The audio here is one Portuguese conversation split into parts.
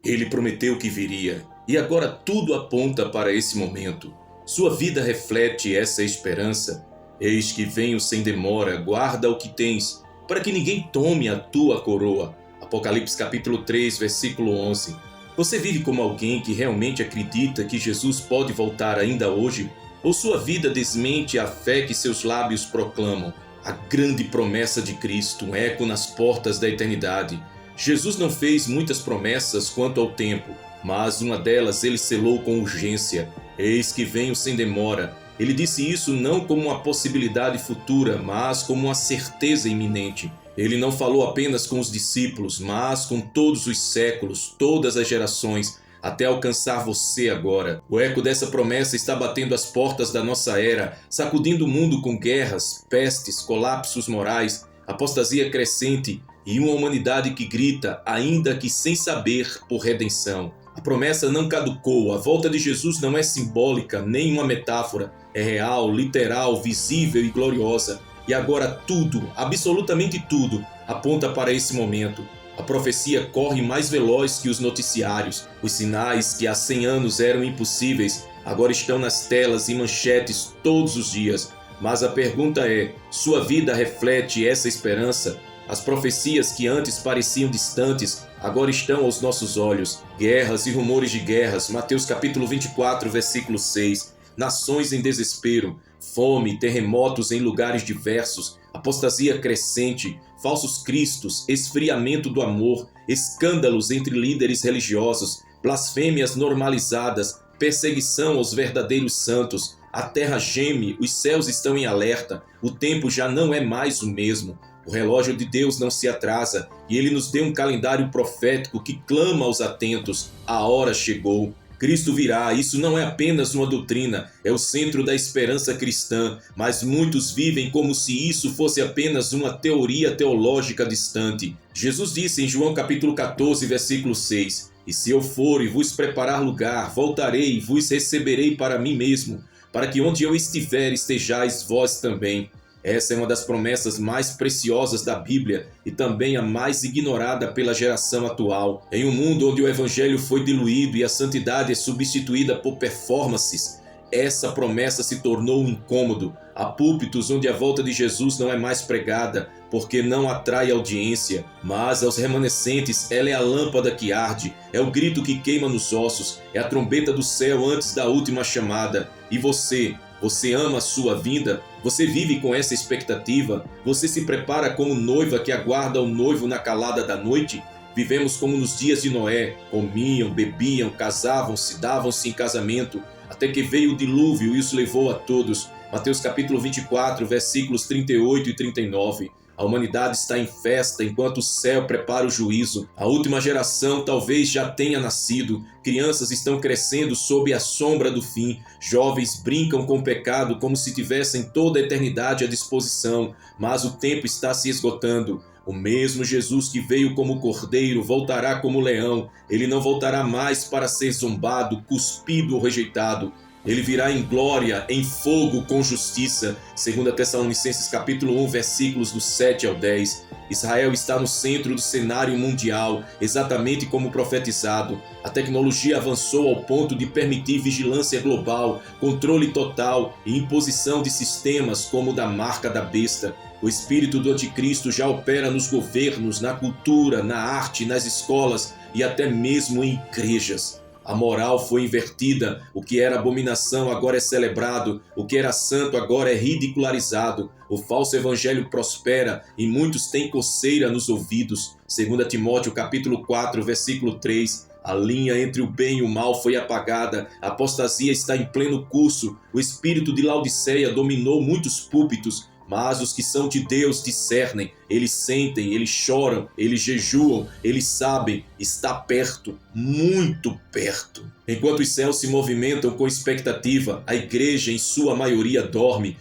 Ele prometeu que viria, e agora tudo aponta para esse momento. Sua vida reflete essa esperança. Eis que venho sem demora, guarda o que tens, para que ninguém tome a tua coroa. Apocalipse capítulo 3, versículo 11. Você vive como alguém que realmente acredita que Jesus pode voltar ainda hoje? Ou sua vida desmente a fé que seus lábios proclamam? A grande promessa de Cristo, um eco nas portas da eternidade. Jesus não fez muitas promessas quanto ao tempo, mas uma delas ele selou com urgência. Eis que venho sem demora. Ele disse isso não como uma possibilidade futura, mas como uma certeza iminente. Ele não falou apenas com os discípulos, mas com todos os séculos, todas as gerações, até alcançar você agora. O eco dessa promessa está batendo as portas da nossa era, sacudindo o mundo com guerras, pestes, colapsos morais, apostasia crescente e uma humanidade que grita, ainda que sem saber, por redenção. A promessa não caducou, a volta de Jesus não é simbólica, nem uma metáfora, é real, literal, visível e gloriosa. E agora tudo, absolutamente tudo, aponta para esse momento. A profecia corre mais veloz que os noticiários. Os sinais que há 100 anos eram impossíveis, agora estão nas telas e manchetes todos os dias. Mas a pergunta é, sua vida reflete essa esperança? As profecias que antes pareciam distantes, agora estão aos nossos olhos. Guerras e rumores de guerras, Mateus capítulo 24, versículo 6. Nações em desespero, fome, terremotos em lugares diversos, apostasia crescente, falsos cristos, esfriamento do amor, escândalos entre líderes religiosos, blasfêmias normalizadas, perseguição aos verdadeiros santos. A terra geme, os céus estão em alerta, o tempo já não é mais o mesmo. O relógio de Deus não se atrasa e ele nos deu um calendário profético que clama aos atentos. A hora chegou. Cristo virá, isso não é apenas uma doutrina, é o centro da esperança cristã, mas muitos vivem como se isso fosse apenas uma teoria teológica distante. Jesus disse em João capítulo 14, versículo 6, "E se eu for e vos preparar lugar, voltarei e vos receberei para mim mesmo, para que onde eu estiver estejais vós também." Essa é uma das promessas mais preciosas da Bíblia e também a mais ignorada pela geração atual. Em um mundo onde o evangelho foi diluído e a santidade é substituída por performances, essa promessa se tornou um incômodo. Há púlpitos onde a volta de Jesus não é mais pregada, porque não atrai audiência, mas aos remanescentes ela é a lâmpada que arde, é o grito que queima nos ossos, é a trombeta do céu antes da última chamada. E você ama a sua vinda? Você vive com essa expectativa? Você se prepara como noiva que aguarda o noivo na calada da noite? Vivemos como nos dias de Noé, comiam, bebiam, casavam-se, davam-se em casamento, até que veio o dilúvio e os levou a todos. Mateus capítulo 24, versículos 38 e 39. A humanidade está em festa enquanto o céu prepara o juízo. A última geração talvez já tenha nascido. Crianças estão crescendo sob a sombra do fim. Jovens brincam com o pecado como se tivessem toda a eternidade à disposição. Mas o tempo está se esgotando. O mesmo Jesus que veio como cordeiro voltará como leão. Ele não voltará mais para ser zombado, cuspido ou rejeitado. Ele virá em glória, em fogo, com justiça. 2 Tessalonicenses capítulo 1, versículos do 7 ao 10. Israel está no centro do cenário mundial, exatamente como profetizado. A tecnologia avançou ao ponto de permitir vigilância global, controle total e imposição de sistemas como o da marca da besta. O espírito do anticristo já opera nos governos, na cultura, na arte, nas escolas e até mesmo em igrejas. A moral foi invertida, o que era abominação agora é celebrado, o que era santo agora é ridicularizado. O falso evangelho prospera e muitos têm coceira nos ouvidos. 2 Timóteo capítulo 4, versículo 3. A linha entre o bem e o mal foi apagada, a apostasia está em pleno curso, o espírito de Laodiceia dominou muitos púlpitos, mas os que são de Deus discernem, eles sentem, eles choram, eles jejuam, eles sabem, está perto, muito perto. Enquanto os céus se movimentam com expectativa, a igreja em sua maioria dorme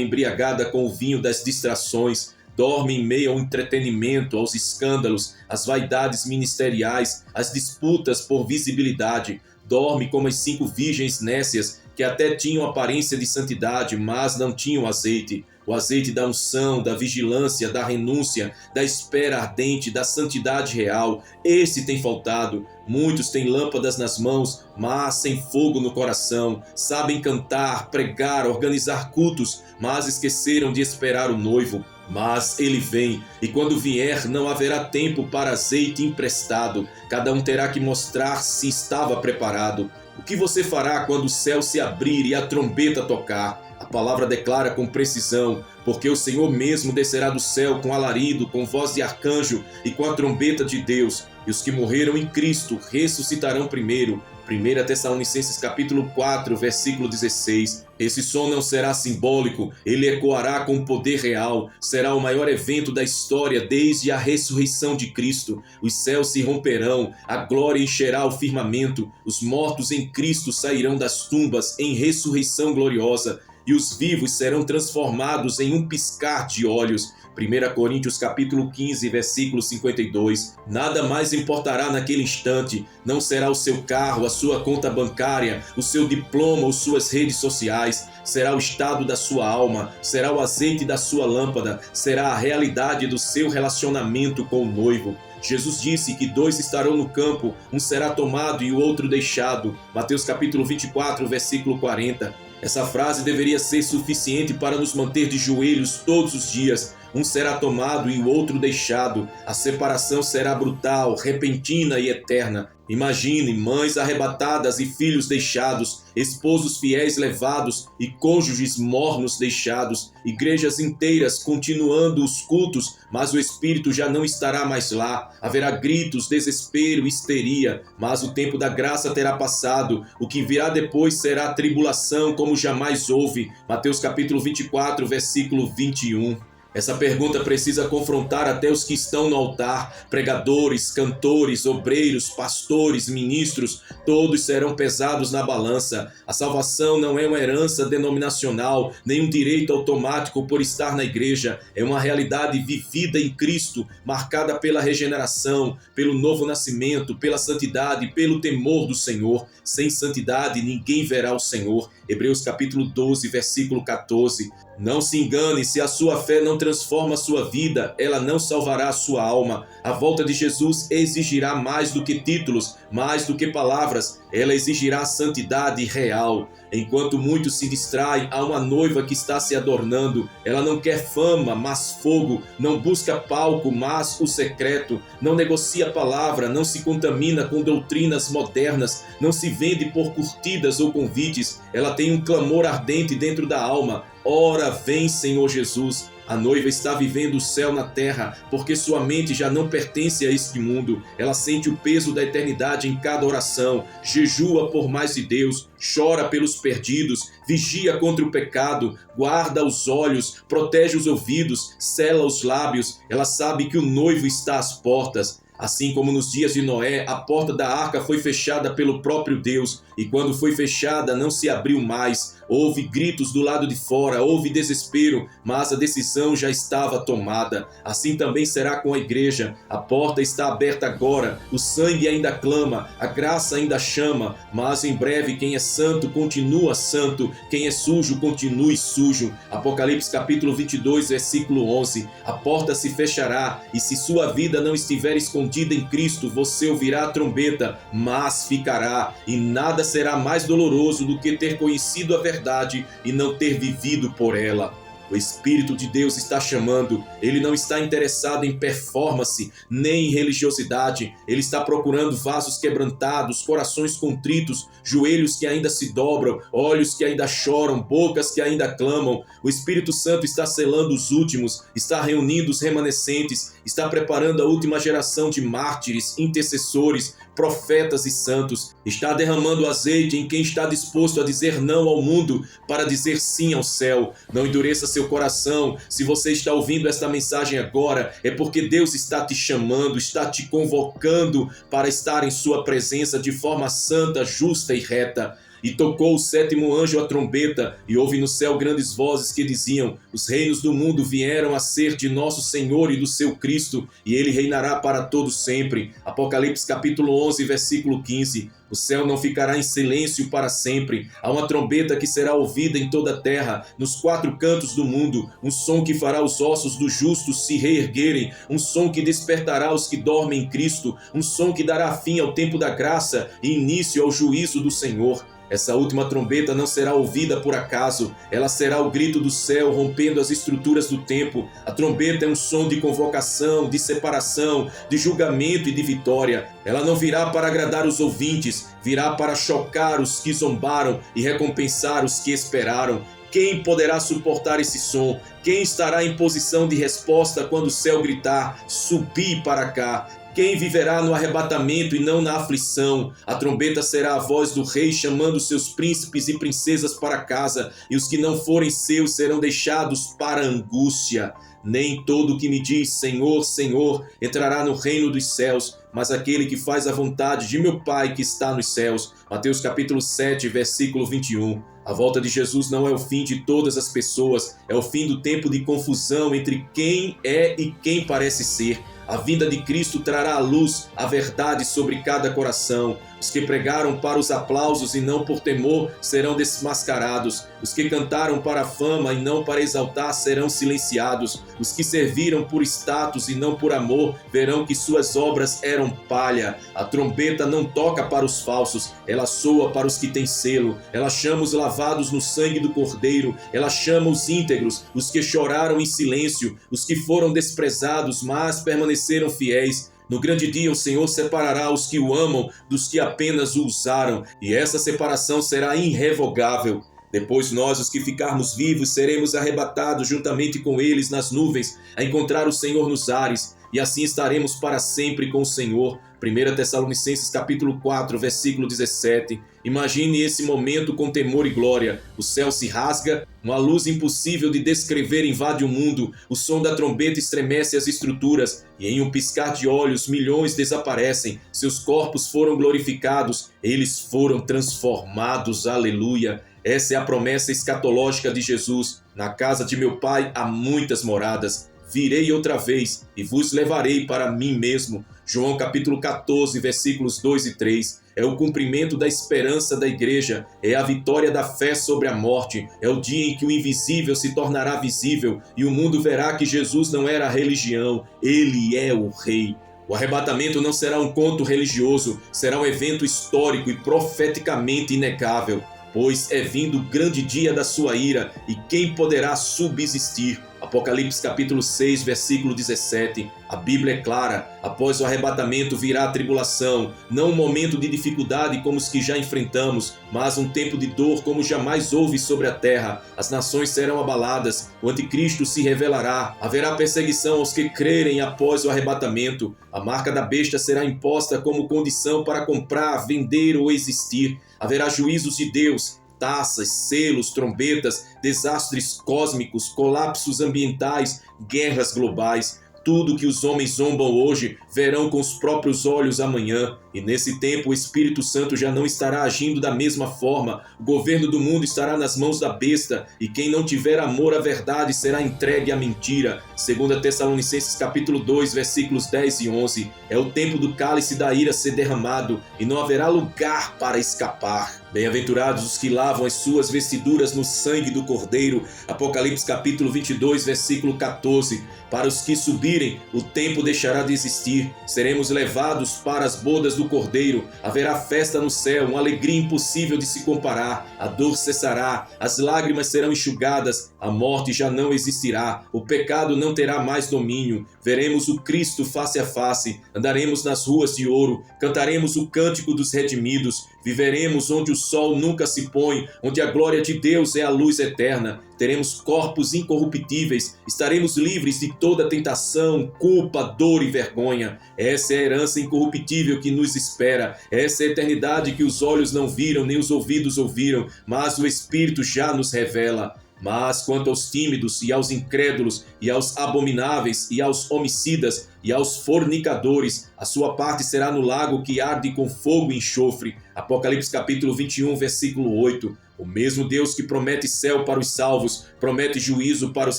embriagada com o vinho das distrações, dorme em meio ao entretenimento, aos escândalos, às vaidades ministeriais, às disputas por visibilidade, dorme como as 5 virgens nécias que até tinham aparência de santidade, mas não tinham azeite. O azeite da unção, da vigilância, da renúncia, da espera ardente, da santidade real, esse tem faltado. Muitos têm lâmpadas nas mãos, mas sem fogo no coração. Sabem cantar, pregar, organizar cultos, mas esqueceram de esperar o noivo. Mas ele vem, e quando vier não haverá tempo para azeite emprestado. Cada um terá que mostrar se estava preparado. O que você fará quando o céu se abrir e a trombeta tocar? A palavra declara com precisão, porque o Senhor mesmo descerá do céu com alarido, com voz de arcanjo e com a trombeta de Deus. E os que morreram em Cristo ressuscitarão primeiro. 1 Tessalonicenses capítulo 4, versículo 16. Esse som não será simbólico, ele ecoará com poder real. Será o maior evento da história desde a ressurreição de Cristo. Os céus se romperão, a glória encherá o firmamento. Os mortos em Cristo sairão das tumbas em ressurreição gloriosa. E os vivos serão transformados em um piscar de olhos. 1 Coríntios capítulo 15, versículo 52. Nada mais importará naquele instante. Não será o seu carro, a sua conta bancária, o seu diploma ou suas redes sociais. Será o estado da sua alma, será o azeite da sua lâmpada, será a realidade do seu relacionamento com o noivo. Jesus disse que 2 estarão no campo, um será tomado e o outro deixado. Mateus capítulo 24, versículo 40. Essa frase deveria ser suficiente para nos manter de joelhos todos os dias. Um será tomado e o outro deixado. A separação será brutal, repentina e eterna. Imagine mães arrebatadas e filhos deixados, esposos fiéis levados e cônjuges mornos deixados, igrejas inteiras continuando os cultos, mas o Espírito já não estará mais lá. Haverá gritos, desespero, histeria, mas o tempo da graça terá passado. O que virá depois será tribulação como jamais houve. Mateus capítulo 24, versículo 21. Essa pergunta precisa confrontar até os que estão no altar. Pregadores, cantores, obreiros, pastores, ministros, todos serão pesados na balança. A salvação não é uma herança denominacional, nem um direito automático por estar na igreja. É uma realidade vivida em Cristo, marcada pela regeneração, pelo novo nascimento, pela santidade, pelo temor do Senhor. Sem santidade ninguém verá o Senhor. Hebreus capítulo 12, versículo 14. Não se engane, se a sua fé não transforma a sua vida, ela não salvará a sua alma. A volta de Jesus exigirá mais do que títulos, mais do que palavras. Ela exigirá santidade real. Enquanto muitos se distraem, há uma noiva que está se adornando. Ela não quer fama, mas fogo. Não busca palco, mas o secreto. Não negocia palavra, não se contamina com doutrinas modernas. Não se vende por curtidas ou convites. Ela tem um clamor ardente dentro da alma. Ora, vem, Senhor Jesus. A noiva está vivendo o céu na terra, porque sua mente já não pertence a este mundo. Ela sente o peso da eternidade em cada oração, jejua por mais de Deus, chora pelos perdidos, vigia contra o pecado, guarda os olhos, protege os ouvidos, sela os lábios. Ela sabe que o noivo está às portas. Assim como nos dias de Noé, a porta da arca foi fechada pelo próprio Deus, e quando foi fechada não se abriu mais. Houve gritos do lado de fora, houve desespero, mas a decisão já estava tomada. Assim também será com a igreja. A porta está aberta agora, o sangue ainda clama, a graça ainda chama, mas em breve quem é santo continua santo, quem é sujo continue sujo. Apocalipse capítulo 22, versículo 11. A porta se fechará, e se sua vida não estiver escondida em Cristo, você ouvirá a trombeta, mas ficará, e nada será mais doloroso do que ter conhecido a verdade e não ter vivido por ela. O Espírito de Deus está chamando. Ele não está interessado em performance, nem em religiosidade. Ele está procurando vasos quebrantados, corações contritos, joelhos que ainda se dobram, olhos que ainda choram, bocas que ainda clamam. O Espírito Santo está selando os últimos, está reunindo os remanescentes, está preparando a última geração de mártires, intercessores, profetas e santos. Está derramando azeite em quem está disposto a dizer não ao mundo para dizer sim ao céu. Não endureça seu coração. Se você está ouvindo esta mensagem agora, é porque Deus está te chamando, está te convocando para estar em sua presença de forma santa, justa e reta. E tocou o sétimo anjo a trombeta, e houve no céu grandes vozes que diziam: os reinos do mundo vieram a ser de nosso Senhor e do seu Cristo, e ele reinará para todo sempre. Apocalipse capítulo 11, versículo 15. O céu não ficará em silêncio para sempre. Há uma trombeta que será ouvida em toda a terra, nos quatro cantos do mundo, um som que fará os ossos dos justos se reerguerem, um som que despertará os que dormem em Cristo, um som que dará fim ao tempo da graça e início ao juízo do Senhor. Essa última trombeta não será ouvida por acaso, ela será o grito do céu rompendo as estruturas do tempo. A trombeta é um som de convocação, de separação, de julgamento e de vitória. Ela não virá para agradar os ouvintes, virá para chocar os que zombaram e recompensar os que esperaram. Quem poderá suportar esse som? Quem estará em posição de resposta quando o céu gritar: subi para cá? Quem viverá no arrebatamento e não na aflição? A trombeta será a voz do rei chamando seus príncipes e princesas para casa, e os que não forem seus serão deixados para a angústia. Nem todo o que me diz Senhor, Senhor entrará no reino dos céus, mas aquele que faz a vontade de meu Pai que está nos céus. Mateus capítulo 7, versículo 21. A volta de Jesus não é o fim de todas as pessoas, é o fim do tempo de confusão entre quem é e quem parece ser. A vinda de Cristo trará à luz a verdade sobre cada coração. Os que pregaram para os aplausos e não por temor serão desmascarados. Os que cantaram para a fama e não para exaltar serão silenciados. Os que serviram por status e não por amor verão que suas obras eram palha. A trombeta não toca para os falsos, ela soa para os que têm selo. Ela chama os lavados no sangue do Cordeiro. Ela chama os íntegros, os que choraram em silêncio, os que foram desprezados, mas permaneceram fiéis. No grande dia o Senhor separará os que o amam dos que apenas o usaram, e essa separação será irrevogável. Depois nós, os que ficarmos vivos, seremos arrebatados juntamente com eles nas nuvens, a encontrar o Senhor nos ares, e assim estaremos para sempre com o Senhor. 1 Tessalonicenses capítulo 4, versículo 17. Imagine esse momento com temor e glória. O céu se rasga, uma luz impossível de descrever invade o mundo, o som da trombeta estremece as estruturas, e em um piscar de olhos milhões desaparecem, seus corpos foram glorificados, eles foram transformados, aleluia. Essa é a promessa escatológica de Jesus. Na casa de meu Pai há muitas moradas. Virei outra vez e vos levarei para mim mesmo. João capítulo 14, versículos 2 e 3. É o cumprimento da esperança da igreja, é a vitória da fé sobre a morte, é o dia em que o invisível se tornará visível e o mundo verá que Jesus não era a religião, ele é o Rei. O arrebatamento não será um conto religioso, será um evento histórico e profeticamente inegável, pois é vindo o grande dia da sua ira, e quem poderá subsistir? Apocalipse capítulo 6, versículo 17. A Bíblia é clara, após o arrebatamento virá a tribulação, não um momento de dificuldade como os que já enfrentamos, mas um tempo de dor como jamais houve sobre a terra. As nações serão abaladas, o anticristo se revelará, haverá perseguição aos que crerem após o arrebatamento. A marca da besta será imposta como condição para comprar, vender ou existir. Haverá juízos de Deus, taças, selos, trombetas, desastres cósmicos, colapsos ambientais, guerras globais. Tudo que os homens zombam hoje, verão com os próprios olhos amanhã. E nesse tempo o Espírito Santo já não estará agindo da mesma forma. O governo do mundo estará nas mãos da besta, e quem não tiver amor à verdade será entregue à mentira. 2 Tessalonicenses capítulo 2, versículos 10 e 11. É o tempo do cálice da ira ser derramado, e não haverá lugar para escapar. Bem-aventurados os que lavam as suas vestiduras no sangue do Cordeiro. Apocalipse capítulo 22, versículo 14. Para os que subirem, o tempo deixará de existir. Seremos levados para as bodas do Cordeiro. Haverá festa no céu, uma alegria impossível de se comparar. A dor cessará, as lágrimas serão enxugadas, a morte já não existirá, o pecado não terá mais domínio. Veremos o Cristo face a face, andaremos nas ruas de ouro, cantaremos o cântico dos redimidos, viveremos onde o sol nunca se põe, onde a glória de Deus é a luz eterna. Teremos corpos incorruptíveis, estaremos livres de toda tentação, culpa, dor e vergonha. Essa é a herança incorruptível que nos espera. Essa é a eternidade que os olhos não viram, nem os ouvidos ouviram, mas o Espírito já nos revela. Mas quanto aos tímidos e aos incrédulos e aos abomináveis e aos homicidas e aos fornicadores, a sua parte será no lago que arde com fogo e enxofre. Apocalipse capítulo 21, versículo 8. O mesmo Deus que promete céu para os salvos, promete juízo para os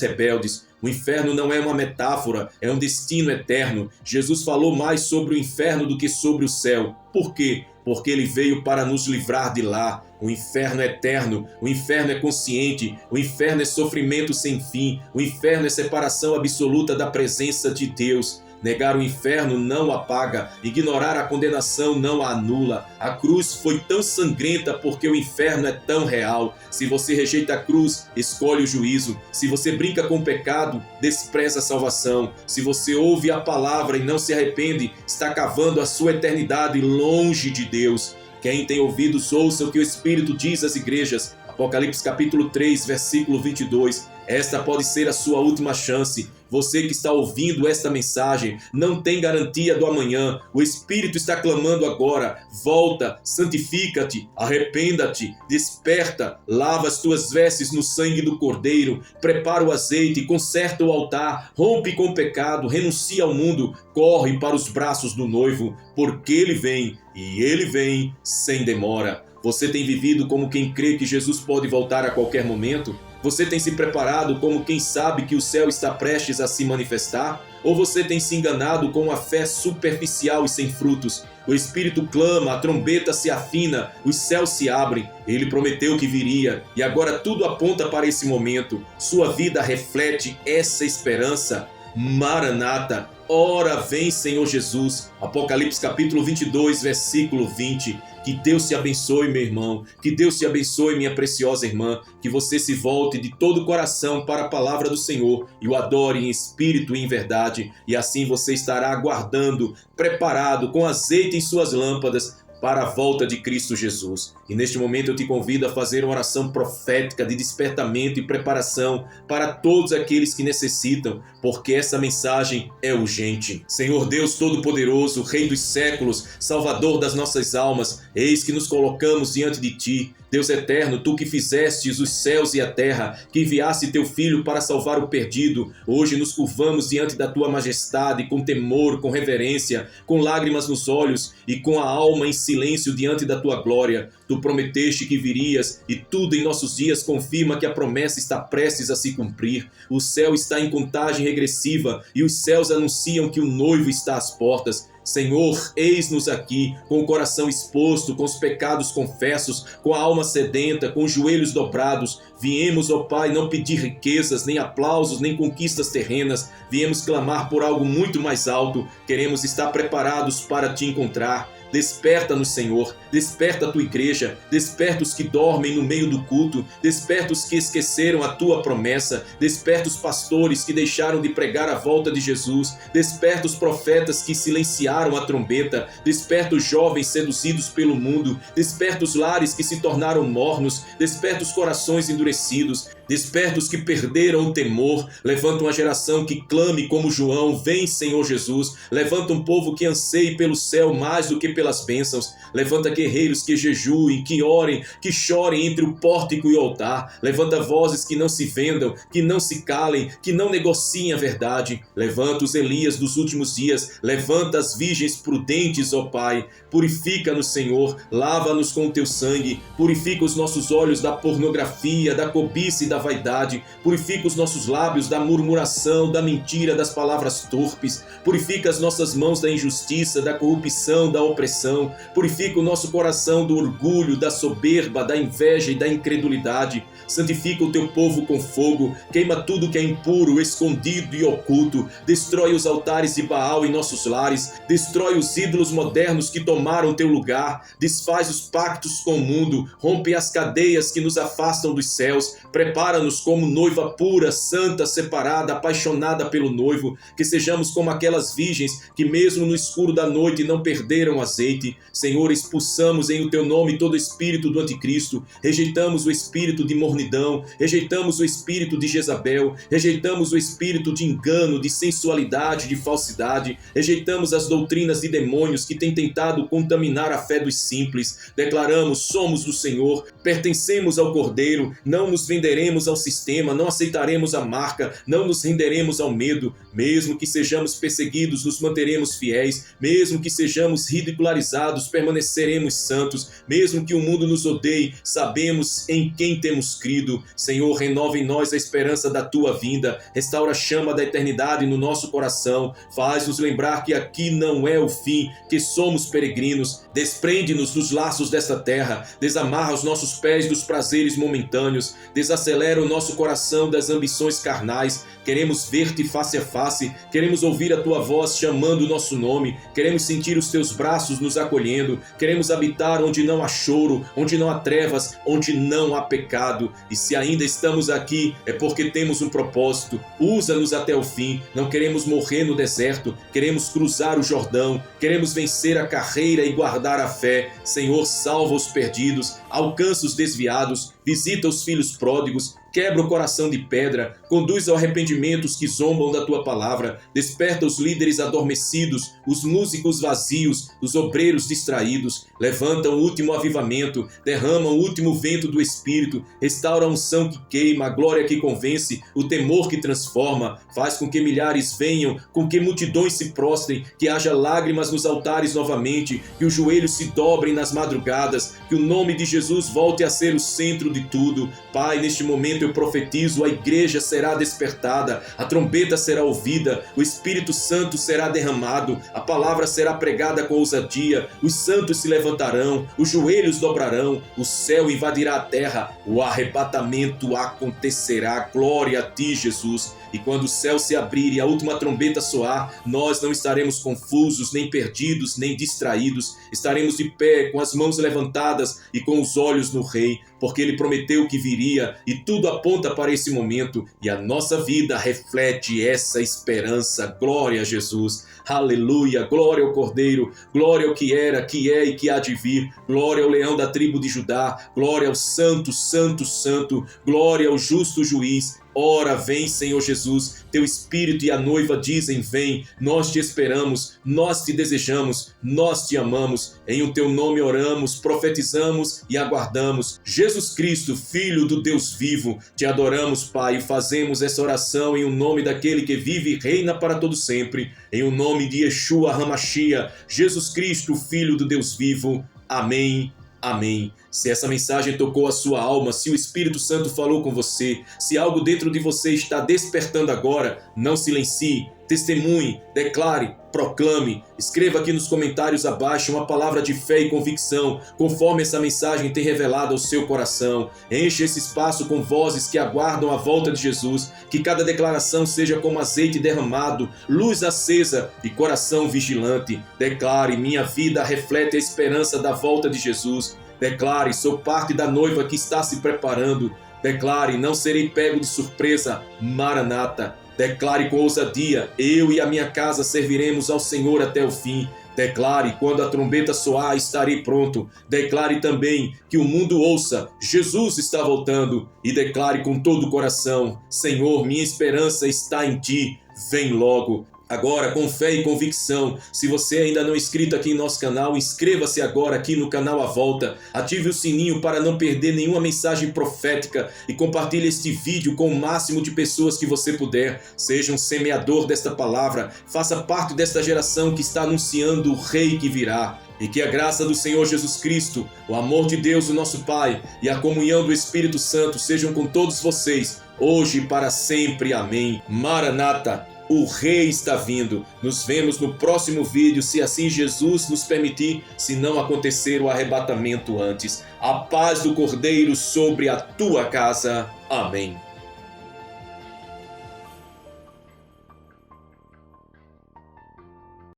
rebeldes. O inferno não é uma metáfora, é um destino eterno. Jesus falou mais sobre o inferno do que sobre o céu. Por quê? Porque ele veio para nos livrar de lá. O inferno é eterno, o inferno é consciente, o inferno é sofrimento sem fim, o inferno é separação absoluta da presença de Deus. Negar o inferno não o apaga, ignorar a condenação não a anula. A cruz foi tão sangrenta porque o inferno é tão real. Se você rejeita a cruz, escolhe o juízo. Se você brinca com o pecado, despreza a salvação. Se você ouve a palavra e não se arrepende, está cavando a sua eternidade longe de Deus. Quem tem ouvidos, ouça o que o Espírito diz às igrejas. Apocalipse capítulo 3, versículo 22. Esta pode ser a sua última chance. Você que está ouvindo esta mensagem não tem garantia do amanhã. O Espírito está clamando agora. Volta, santifica-te, arrependa-te, desperta, lava as tuas vestes no sangue do Cordeiro, prepara o azeite, conserta o altar, rompe com o pecado, renuncia ao mundo, corre para os braços do noivo, porque ele vem, e ele vem sem demora. Você tem vivido como quem crê que Jesus pode voltar a qualquer momento? Você tem se preparado como quem sabe que o céu está prestes a se manifestar? Ou você tem se enganado com uma fé superficial e sem frutos? O Espírito clama, a trombeta se afina, os céus se abrem. Ele prometeu que viria e agora tudo aponta para esse momento. Sua vida reflete essa esperança. Maranata, ora vem Senhor Jesus. Apocalipse capítulo 22, versículo 20. Que Deus te abençoe, meu irmão. Que Deus te abençoe, minha preciosa irmã. Que você se volte de todo o coração para a palavra do Senhor e o adore em espírito e em verdade. E assim você estará aguardando, preparado, com azeite em suas lâmpadas, para a volta de Cristo Jesus. E neste momento eu te convido a fazer uma oração profética de despertamento e preparação para todos aqueles que necessitam, porque essa mensagem é urgente. Senhor Deus Todo-Poderoso, Rei dos séculos, Salvador das nossas almas, eis que nos colocamos diante de Ti. Deus eterno, Tu que fizestes os céus e a terra, que enviaste Teu Filho para salvar o perdido, hoje nos curvamos diante da Tua majestade com temor, com reverência, com lágrimas nos olhos e com a alma em silêncio diante da Tua glória. Tu prometeste que virias e tudo em nossos dias confirma que a promessa está prestes a se cumprir. O céu está em contagem regressiva e os céus anunciam que o noivo está às portas. Senhor, eis-nos aqui, com o coração exposto, com os pecados confessos, com a alma sedenta, com os joelhos dobrados. Viemos, ó Pai, não pedir riquezas, nem aplausos, nem conquistas terrenas. Viemos clamar por algo muito mais alto. Queremos estar preparados para Te encontrar. Desperta-nos, Senhor, desperta a Tua igreja, desperta os que dormem no meio do culto, desperta os que esqueceram a Tua promessa, desperta os pastores que deixaram de pregar a volta de Jesus, desperta os profetas que silenciaram a trombeta, desperta os jovens seduzidos pelo mundo, desperta os lares que se tornaram mornos, desperta os corações endurecidos, desperta os que perderam o temor, levanta uma geração que clame como João, vem Senhor Jesus, levanta um povo que anseie pelo céu mais do que pelas bênçãos, levanta guerreiros que jejuem, que orem, que chorem entre o pórtico e o altar, levanta vozes que não se vendam, que não se calem, que não negociem a verdade, levanta os Elias dos últimos dias, levanta as virgens prudentes, ó Pai, purifica-nos Senhor, lava-nos com o Teu sangue, purifica os nossos olhos da pornografia, da cobiça e da vaidade, purifica os nossos lábios da murmuração, da mentira, das palavras torpes, purifica as nossas mãos da injustiça, da corrupção, da opressão, purifica o nosso coração do orgulho, da soberba, da inveja e da incredulidade, santifica o Teu povo com fogo, queima tudo que é impuro, escondido e oculto, destrói os altares de Baal em nossos lares, destrói os ídolos modernos que tomaram Teu lugar, desfaz os pactos com o mundo, rompe as cadeias que nos afastam dos céus, prepara-nos como noiva pura, santa, separada, apaixonada pelo noivo, que sejamos como aquelas virgens que mesmo no escuro da noite não perderam azeite. Senhor, expulsamos em o Teu nome todo espírito do anticristo, rejeitamos o espírito de mornidão, rejeitamos o espírito de Jezabel, rejeitamos o espírito de engano, de sensualidade, de falsidade, rejeitamos as doutrinas de demônios que têm tentado contaminar a fé dos simples. Declaramos, somos do Senhor, pertencemos ao Cordeiro, não nos venderemos aderiremos ao sistema, não aceitaremos a marca, não nos renderemos ao medo. Mesmo que sejamos perseguidos, nos manteremos fiéis. Mesmo que sejamos ridicularizados, permaneceremos santos. Mesmo que o mundo nos odeie, sabemos em quem temos crido. Senhor, renova em nós a esperança da tua vinda. Restaura a chama da eternidade no nosso coração. Faz-nos lembrar que aqui não é o fim, que somos peregrinos. Desprende-nos dos laços desta terra. Desamarra os nossos pés dos prazeres momentâneos. Desacelera o nosso coração das ambições carnais. Queremos ver-te face a face. Queremos ouvir a tua voz chamando o nosso nome. Queremos sentir os teus braços nos acolhendo. Queremos habitar onde não há choro, onde não há trevas, onde não há pecado. E se ainda estamos aqui, é porque temos um propósito. Usa-nos até o fim. Não queremos morrer no deserto. Queremos cruzar o Jordão. Queremos vencer a carreira e guardar a fé. Senhor, salva os perdidos. Alcança os desviados. Visita os filhos pródigos. Quebra o coração de pedra, conduz ao arrependimento os que zombam da tua palavra, desperta os líderes adormecidos, os músicos vazios, os obreiros distraídos, levanta o último avivamento, derrama o último vento do Espírito, restaura a unção que queima, a glória que convence, o temor que transforma, faz com que milhares venham, com que multidões se prostrem, que haja lágrimas nos altares novamente, que os joelhos se dobrem nas madrugadas, que o nome de Jesus volte a ser o centro de tudo. Pai, neste momento eu profetizo, a igreja será despertada, a trombeta será ouvida, o Espírito Santo será derramado, a palavra será pregada com ousadia, os santos se levantarão, os joelhos dobrarão, o céu invadirá a terra, o arrebatamento acontecerá. Glória a ti, Jesus. E quando o céu se abrir e a última trombeta soar, nós não estaremos confusos, nem perdidos, nem distraídos. Estaremos de pé, com as mãos levantadas e com os olhos no Rei, porque Ele prometeu que viria e tudo aponta para esse momento. E a nossa vida reflete essa esperança. Glória a Jesus. Aleluia. Glória ao Cordeiro. Glória ao que era, que é e que há de vir. Glória ao leão da tribo de Judá. Glória ao Santo, Santo, Santo. Glória ao justo juiz. Ora, vem, Senhor Jesus, teu Espírito e a noiva dizem, vem, nós te esperamos, nós te desejamos, nós te amamos, em o teu nome oramos, profetizamos e aguardamos. Jesus Cristo, Filho do Deus vivo, te adoramos, Pai, e fazemos essa oração em o nome daquele que vive e reina para todo sempre, em o nome de Yeshua HaMashiach, Jesus Cristo, Filho do Deus vivo. Amém. Amém. Se essa mensagem tocou a sua alma, se o Espírito Santo falou com você, se algo dentro de você está despertando agora, não silencie, testemunhe, declare, proclame. Escreva aqui nos comentários abaixo uma palavra de fé e convicção, conforme essa mensagem tem revelado ao seu coração. Enche esse espaço com vozes que aguardam a volta de Jesus, que cada declaração seja como azeite derramado, luz acesa e coração vigilante. Declare, minha vida reflete a esperança da volta de Jesus. Declare, sou parte da noiva que está se preparando. Declare, não serei pego de surpresa. Maranata. Declare com ousadia, eu e a minha casa serviremos ao Senhor até o fim. Declare, quando a trombeta soar, estarei pronto. Declare também que o mundo ouça, Jesus está voltando. E declare com todo o coração, Senhor, minha esperança está em ti, vem logo. Agora, com fé e convicção, se você ainda não é inscrito aqui em nosso canal, inscreva-se agora aqui no canal À Volta, ative o sininho para não perder nenhuma mensagem profética e compartilhe este vídeo com o máximo de pessoas que você puder. Seja um semeador desta palavra, faça parte desta geração que está anunciando o Rei que virá. E que a graça do Senhor Jesus Cristo, o amor de Deus, o nosso Pai, e a comunhão do Espírito Santo sejam com todos vocês, hoje e para sempre. Amém. Maranata. O Rei está vindo. Nos vemos no próximo vídeo, se assim Jesus nos permitir, se não acontecer o arrebatamento antes. A paz do Cordeiro sobre a tua casa. Amém.